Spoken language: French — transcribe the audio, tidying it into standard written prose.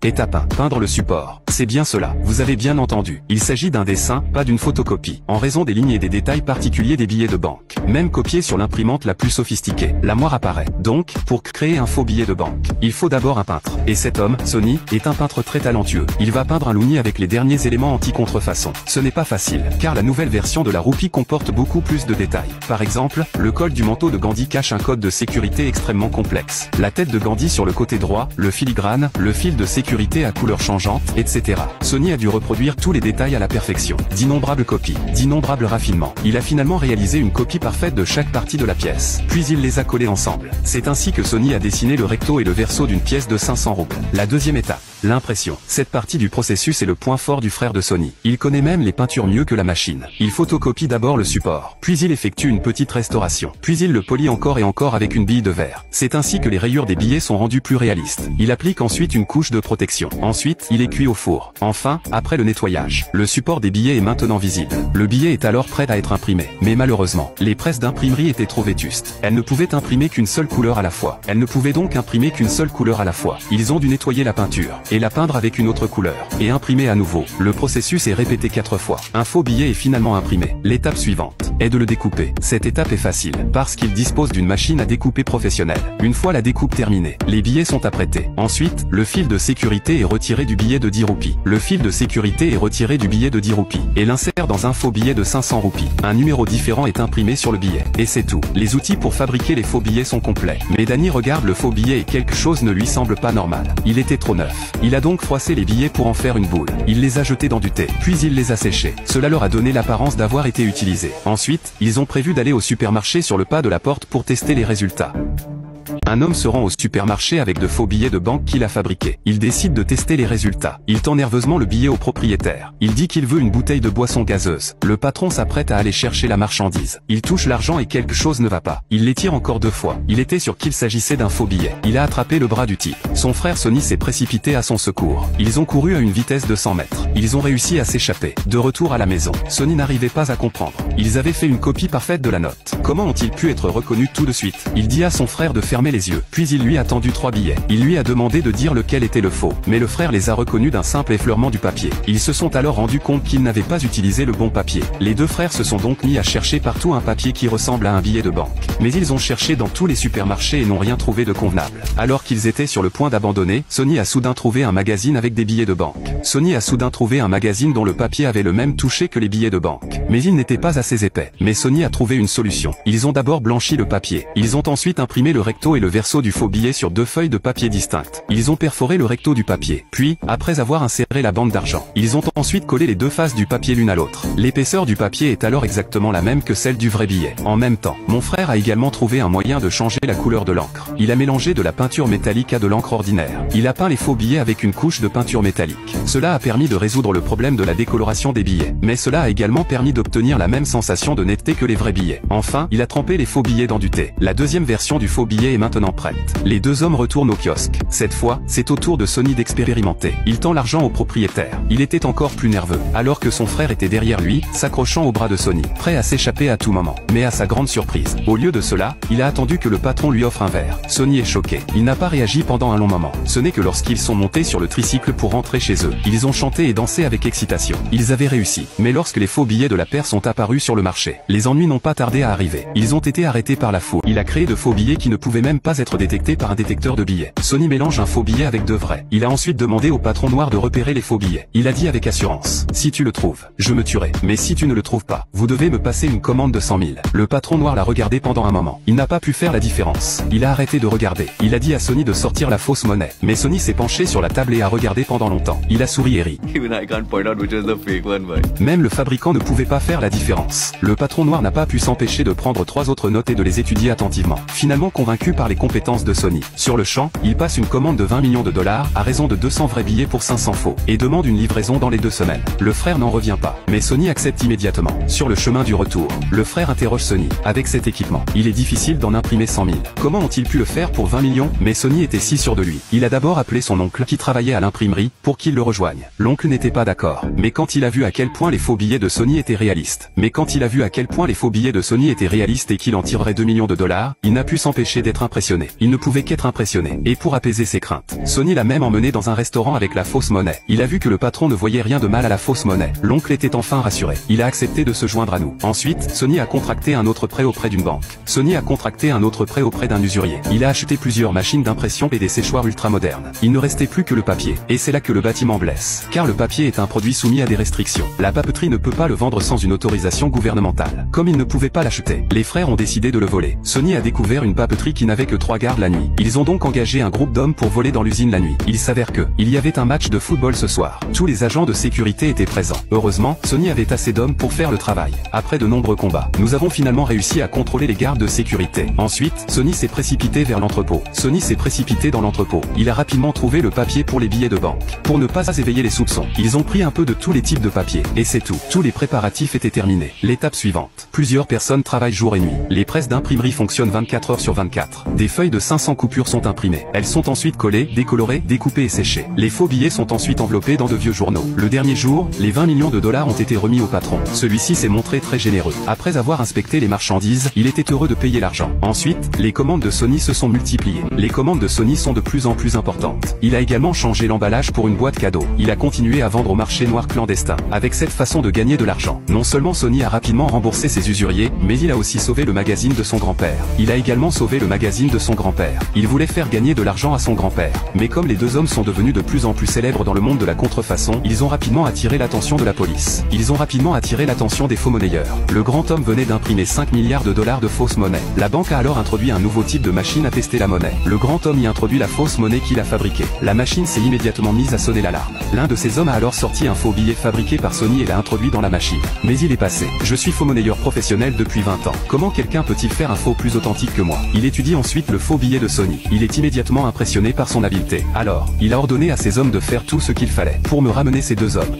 Étape 1. Peindre le support. C'est bien cela, vous avez bien entendu. Il s'agit d'un dessin, pas d'une photocopie. En raison des lignes et des détails particuliers des billets de banque. Même copié sur l'imprimante la plus sophistiquée, la moire apparaît. Donc, pour créer un faux billet de banque, il faut d'abord un peintre. Et cet homme, Sonny, est un peintre très talentueux. Il va peindre un loonie avec les derniers éléments anti-contrefaçon. Ce n'est pas facile, car la nouvelle version de la roupie comporte beaucoup plus de détails. Par exemple, le col du manteau de Gandhi cache un code de sécurité extrêmement complexe. La tête de Gandhi sur le côté droit, le filigrane, le fil de sécurité à couleur changeante, etc. Sonny a dû reproduire tous les détails à la perfection. D'innombrables copies, d'innombrables raffinements. Il a finalement réalisé une copie parfaite de chaque partie de la pièce. Puis il les a collées ensemble. C'est ainsi que Sonny a dessiné le recto et le verso d'une pièce de 500 roubles. La deuxième étape, l'impression. Cette partie du processus est le point fort du frère de Sonny. Il connaît même les peintures mieux que la machine. Il photocopie d'abord le support. Puis il effectue une petite restauration. Puis il le polit encore et encore avec une bille de verre. C'est ainsi que les rayures des billets sont rendues plus réalistes. Il applique ensuite une couche de protection. Ensuite, il est cuit au four. Enfin, après le nettoyage, le support des billets est maintenant visible. Le billet est alors prêt à être imprimé. Mais malheureusement, les presses d'imprimerie étaient trop vétustes. Elles ne pouvaient imprimer qu'une seule couleur à la fois. Elles ne pouvaient donc imprimer qu'une seule couleur à la fois. Ils ont dû nettoyer la peinture, et la peindre avec une autre couleur, et imprimer à nouveau. Le processus est répété 4 fois. Un faux billet est finalement imprimé. L'étape suivante est de le découper. Cette étape est facile, parce qu'il dispose d'une machine à découper professionnelle. Une fois la découpe terminée, les billets sont apprêtés. Ensuite, le fil de sécurité est retiré du billet de 10 roupies. Le fil de sécurité est retiré du billet de 10 roupies, et l'insère dans un faux billet de 500 roupies. Un numéro différent est imprimé sur le billet. Et c'est tout. Les outils pour fabriquer les faux billets sont complets. Mais Danny regarde le faux billet et quelque chose ne lui semble pas normal. Il était trop neuf. Il a donc froissé les billets pour en faire une boule. Il les a jetés dans du thé, puis il les a séchés. Cela leur a donné l'apparence d'avoir été utilisés. Ensuite, ils ont prévu d'aller au supermarché sur le pas de la porte pour tester les résultats. Un homme se rend au supermarché avec de faux billets de banque qu'il a fabriqués. Il décide de tester les résultats. Il tend nerveusement le billet au propriétaire. Il dit qu'il veut une bouteille de boisson gazeuse. Le patron s'apprête à aller chercher la marchandise. Il touche l'argent et quelque chose ne va pas. Il l'étire encore 2 fois. Il était sûr qu'il s'agissait d'un faux billet. Il a attrapé le bras du type. Son frère Sonny s'est précipité à son secours. Ils ont couru à une vitesse de 100 mètres. Ils ont réussi à s'échapper. De retour à la maison, Sonny n'arrivait pas à comprendre. Ils avaient fait une copie parfaite de la note. Comment ont-ils pu être reconnus tout de suite? Il dit à son frère de fermer les yeux. Puis il lui a tendu 3 billets. Il lui a demandé de dire lequel était le faux. Mais le frère les a reconnus d'un simple effleurement du papier. Ils se sont alors rendus compte qu'ils n'avaient pas utilisé le bon papier. Les 2 frères se sont donc mis à chercher partout un papier qui ressemble à un billet de banque. Mais ils ont cherché dans tous les supermarchés et n'ont rien trouvé de convenable. Alors qu'ils étaient sur le point d'abandonner, Sonny a soudain trouvé un magazine avec des billets de banque. Sonny a soudain trouvé un magazine dont le papier avait le même toucher que les billets de banque. Mais il n'était pas assez épais. Mais Sonny a trouvé une solution. Ils ont d'abord blanchi le papier. Ils ont ensuite imprimé le recto et le verso du faux billet sur 2 feuilles de papier distinctes. Ils ont perforé le recto du papier. Puis, après avoir inséré la bande d'argent, ils ont ensuite collé les 2 faces du papier l'une à l'autre. L'épaisseur du papier est alors exactement la même que celle du vrai billet. En même temps, mon frère a également trouvé un moyen de changer la couleur de l'encre. Il a mélangé de la peinture métallique à de l'encre ordinaire. Il a peint les faux billets avec une couche de peinture métallique. Cela a permis de résoudre le problème de la décoloration des billets. Mais cela a également permis d'obtenir la même sensation de netteté que les vrais billets. Enfin, il a trempé les faux billets dans du thé. La deuxième version du faux billet est maintenant prête. Les 2 hommes retournent au kiosque. Cette fois, c'est au tour de Sonny d'expérimenter. Il tend l'argent au propriétaire. Il était encore plus nerveux, alors que son frère était derrière lui, s'accrochant au bras de Sonny, prêt à s'échapper à tout moment. Mais à sa grande surprise, au lieu de cela, il a attendu que le patron lui offre un verre. Sonny est choqué. Il n'a pas réagi pendant un long moment. Ce n'est que lorsqu'ils sont montés sur le tricycle pour rentrer chez eux. Ils ont chanté et dansé avec excitation. Ils avaient réussi. Mais lorsque les faux billets de la paire sont apparus sur le marché, les ennuis n'ont pas tardé à arriver. Ils ont été arrêtés par la foule. Il a créé de faux billets qui ne pouvaient même pas être détectés par un détecteur de billets. Sonny mélange un faux billet avec de vrais. Il a ensuite demandé au patron noir de repérer les faux billets. Il a dit avec assurance: si tu le trouves, je me tuerai. Mais si tu ne le trouves pas, vous devez me passer une commande de 100 000. Le patron noir l'a regardé pendant un moment. Il n'a pas pu faire la différence. Il a arrêté de regarder. Il a dit à Sonny de sortir la fausse monnaie. Mais Sonny s'est penché sur la table et a regardé pendant longtemps. Il a souri et ri. Même le fabricant ne pouvait pas faire la différence. Le patron noir n'a pas pu s'empêcher de prendre 3 autres notes et de les étudier attentivement. Finalement convaincu par les compétences de Sonny. Sur le champ, il passe une commande de 20 millions de dollars à raison de 200 vrais billets pour 500 faux, et demande une livraison dans les 2 semaines. Le frère n'en revient pas, mais Sonny accepte immédiatement. Sur le chemin du retour, le frère interroge Sonny. Avec cet équipement, il est difficile d'en imprimer 100 000. Comment ont-ils pu le faire pour 20 millions? Mais Sonny était si sûr de lui. Il a d'abord appelé son oncle qui travaillait à l'imprimerie pour qu'il le rejoigne. L'oncle n'était pas d'accord, mais quand il a vu à quel point les faux billets de Sonny étaient réalistes, et qu'il en tirerait 2 millions de dollars, il n'a pu s'empêcher d'être impressionné. impressionné. Il ne pouvait qu'être impressionné. Et pour apaiser ses craintes, Sonny l'a même emmené dans un restaurant avec la fausse monnaie. Il a vu que le patron ne voyait rien de mal à la fausse monnaie. L'oncle était enfin rassuré. Il a accepté de se joindre à nous. Ensuite, Sonny a contracté un autre prêt auprès d'une banque. Sonny a contracté un autre prêt auprès d'un usurier. Il a acheté plusieurs machines d'impression et des séchoirs ultramodernes. Il ne restait plus que le papier. Et c'est là que le bâtiment blesse. Car le papier est un produit soumis à des restrictions. La papeterie ne peut pas le vendre sans une autorisation gouvernementale. Comme il ne pouvait pas l'acheter, les frères ont décidé de le voler. Sonny a découvert une papeterie qui n'avait que 3 gardes la nuit. Ils ont donc engagé un groupe d'hommes pour voler dans l'usine la nuit. Il s'avère que, il y avait un match de football ce soir. Tous les agents de sécurité étaient présents. Heureusement, Sonny avait assez d'hommes pour faire le travail. Après de nombreux combats, nous avons finalement réussi à contrôler les gardes de sécurité. Ensuite, Sonny s'est précipité vers l'entrepôt. Sonny s'est précipité dans l'entrepôt. Il a rapidement trouvé le papier pour les billets de banque. Pour ne pas éveiller les soupçons, ils ont pris un peu de tous les types de papier. Et c'est tout. Tous les préparatifs étaient terminés. L'étape suivante. Plusieurs personnes travaillent jour et nuit. Les presses d'imprimerie fonctionnent 24 heures sur 24. Des feuilles de 500 coupures sont imprimées. Elles sont ensuite collées, décolorées, découpées et séchées. Les faux billets sont ensuite enveloppés dans de vieux journaux. Le dernier jour, les 20 millions de dollars ont été remis au patron. Celui-ci s'est montré très généreux. Après avoir inspecté les marchandises, il était heureux de payer l'argent. Ensuite, les commandes de Sonny se sont multipliées. Les commandes de Sonny sont de plus en plus importantes. Il a également changé l'emballage pour une boîte cadeau. Il a continué à vendre au marché noir clandestin. Avec cette façon de gagner de l'argent, non seulement Sonny a rapidement remboursé ses usuriers, mais il a aussi sauvé le magazine de son grand-père. Il a également sauvé le magazine de son grand-père. Il voulait faire gagner de l'argent à son grand-père. Mais comme les deux hommes sont devenus de plus en plus célèbres dans le monde de la contrefaçon, ils ont rapidement attiré l'attention de la police. Ils ont rapidement attiré l'attention des faux monnayeurs. Le grand homme venait d'imprimer 5 milliards de dollars de fausses monnaies. La banque a alors introduit un nouveau type de machine à tester la monnaie. Le grand homme y introduit la fausse monnaie qu'il a fabriquée. La machine s'est immédiatement mise à sonner l'alarme. L'un de ces hommes a alors sorti un faux billet fabriqué par Sonny et l'a introduit dans la machine. Mais il est passé. Je suis faux monnayeur professionnel depuis 20 ans. Comment quelqu'un peut-il faire un faux plus authentique que moi? Il étudie ensuite le faux billet de Sonny. Il est immédiatement impressionné par son habileté. Alors, il a ordonné à ses hommes de faire tout ce qu'il fallait pour me ramener ces deux hommes.